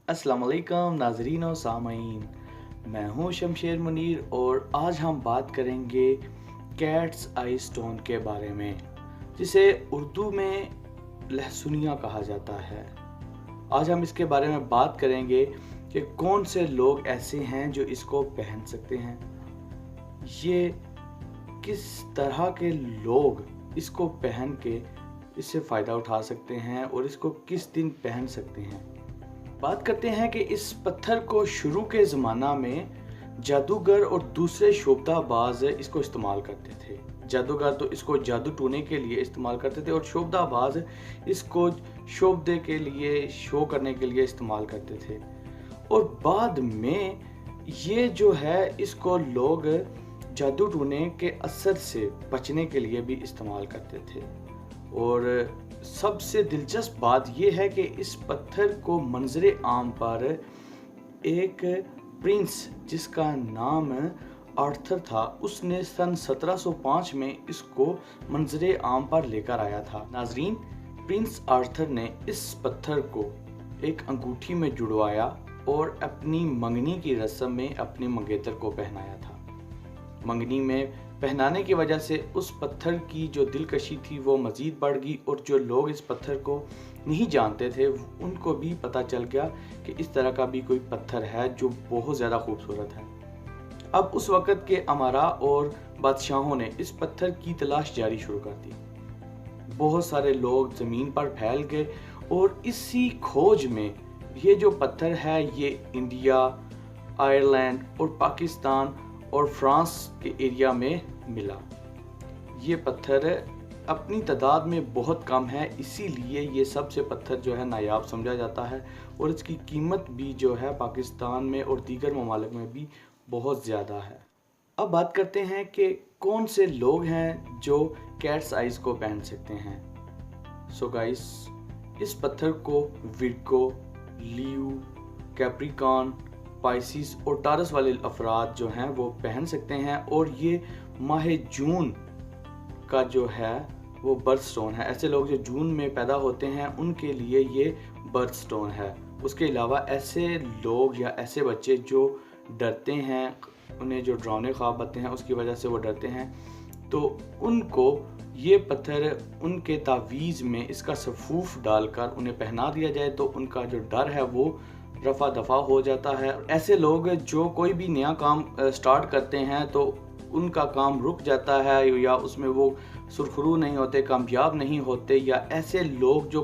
अस्सलाम वालेकुम नाजरीन और सामीन, मैं हूं शमशेर मुनीर और आज हम बात करेंगे कैट्स आई स्टोन के बारे में, जिसे उर्दू में लहसुनिया कहा जाता है। आज हम इसके बारे में बात करेंगे कि कौन से लोग ऐसे हैं जो इसको पहन सकते हैं, ये किस तरह के लोग इसको पहन के इससे फ़ायदा उठा सकते हैं और इसको किस दिन पहन सकते हैं। बात करते हैं कि इस पत्थर को शुरू के ज़माना में जादूगर और दूसरे शोभदाबाज इसको इस्तेमाल करते थे। जादूगर तो इसको जादू टूने के लिए इस्तेमाल करते थे और शोभदाबाज इसको शोभदे के लिए, शो करने के लिए इस्तेमाल करते थे। और बाद में ये जो है इसको लोग जादू टूने के असर से बचने के लिए भी इस्तेमाल करते थे। और सबसे दिलचस्प बात यह है कि इस पत्थर को मंजरे आम पर एक प्रिंस जिसका नाम आर्थर था, उसने सन 1705 में इसको मंजरे आम पर लेकर आया था। नाजरीन, प्रिंस आर्थर ने इस पत्थर को एक अंगूठी में जुड़वाया और अपनी मंगनी की रस्म में अपने मंगेतर को पहनाया था। मंगनी में पहनाने की वजह से उस पत्थर की जो दिलकशी थी वो मज़ीद बढ़ गई और जो लोग इस पत्थर को नहीं जानते थे उनको भी पता चल गया कि इस तरह का भी कोई पत्थर है जो बहुत ज़्यादा खूबसूरत है। अब उस वक़्त के अमारा और बादशाहों ने इस पत्थर की तलाश जारी शुरू कर दी। बहुत सारे लोग ज़मीन पर फैल गए और इसी खोज में ये जो पत्थर है ये इंडिया, आयरलैंड और पाकिस्तान और फ्रांस के एरिया में मिला। ये पत्थर अपनी तादाद में बहुत कम है, इसीलिए ये सबसे पत्थर जो है नायाब समझा जाता है और इसकी कीमत भी जो है पाकिस्तान में और दीगर ममालिक में भी बहुत ज़्यादा है। अब बात करते हैं कि कौन से लोग हैं जो कैट्स आइज़ को पहन सकते हैं। सो गाइस, इस पत्थर को विर्गो, लियो, कैप्रिकॉर्न, पाइसिस और टारस वाले अफराद जो हैं वो पहन सकते हैं और ये माह जून का जो है वो बर्थ स्टोन है। ऐसे लोग जो जून में पैदा होते हैं उनके लिए ये बर्थ स्टोन है। उसके अलावा ऐसे लोग या ऐसे बच्चे जो डरते हैं, उन्हें जो डरावने ख्वाब आते हैं उसकी वजह से वो डरते हैं, तो उनको ये पत्थर उनके तावीज़ में इसका सफूफ डालकर उन्हें पहना दिया जाए तो उनका जो डर है वो रफा दफा हो जाता है। ऐसे लोग जो कोई भी नया काम स्टार्ट करते हैं तो उनका काम रुक जाता है या उसमें वो सुरखरू नहीं होते, कामयाब नहीं होते, या ऐसे लोग जो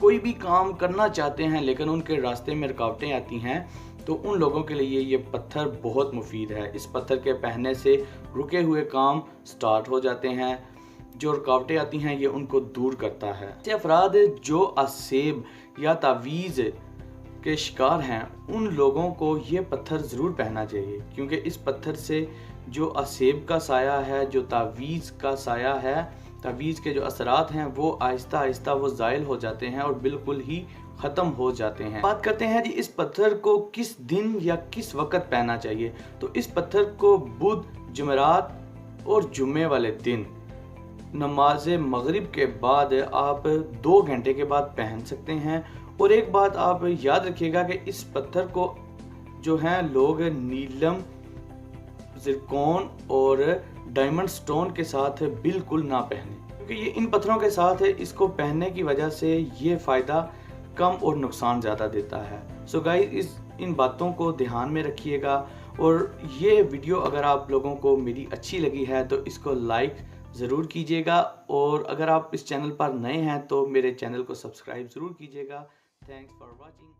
कोई भी काम करना चाहते हैं लेकिन उनके रास्ते में रुकावटें आती हैं, तो उन लोगों के लिए ये पत्थर बहुत मुफीद है। इस पत्थर के पहनने से रुके हुए काम स्टार्ट हो जाते हैं, जो रुकावटें आती हैं ये उनको दूर करता है। ऐसे अफराद जो असेब या तावीज़ के शिकार हैं उन लोगों को ये पत्थर ज़रूर पहनना चाहिए, क्योंकि इस पत्थर से जो असेब का साया है, जो तावीज़ का साया है, तावीज़ के जो असरात हैं वो आहिस्ता आहिस्ता वो ज़ाइल हो जाते हैं और बिल्कुल ही ख़त्म हो जाते हैं। बात करते हैं जी इस पत्थर को किस दिन या किस वक़्त पहनना चाहिए। तो इस पत्थर को बुध, जुमेरात और जुम्मे वाले दिन नमाज मगरिब के बाद आप 2 घंटे के बाद पहन सकते हैं। और एक बात आप याद रखिएगा कि इस पत्थर को जो है लोग नीलम, ज़िरकोन और डायमंड स्टोन के साथ बिल्कुल ना पहने, क्योंकि ये इन पत्थरों के साथ इसको पहनने की वजह से ये फ़ायदा कम और नुकसान ज़्यादा देता है। सो गाइस, इन बातों को ध्यान में रखिएगा और ये वीडियो अगर आप लोगों को मेरी अच्छी लगी है तो इसको लाइक ज़रूर कीजिएगा और अगर आप इस चैनल पर नए हैं तो मेरे चैनल को सब्सक्राइब ज़रूर कीजिएगा। Thanks for watching.